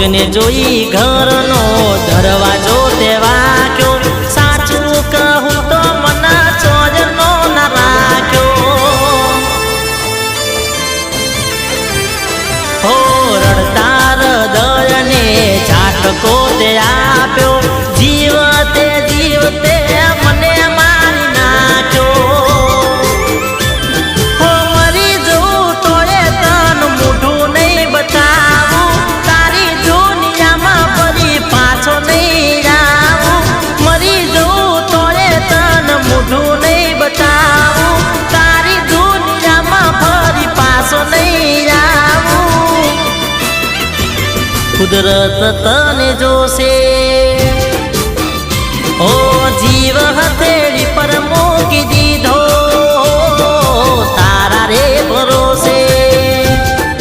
ને જોઈ ઘરનો દરવાજો તે વાગ્યો સાચું કહું તો મને ચોરનો ન રાખ્યો હો રડતા હૃદયને ઝાટકો તે આપ્યો જીવતે જીવતે મને મારી નાખ્યો હો મરી જવું તો એ તન મોઢું નહીં બતાવું તારી દુનિયામાં ફરી પાછો નહીં આવું મરી જવું તો એ તન મોઢું નહીં બતાવું તારી દુનિયામાં ફરી પાછો નહીં આવું કુદરત તને જોશે ઓ જીવ હતે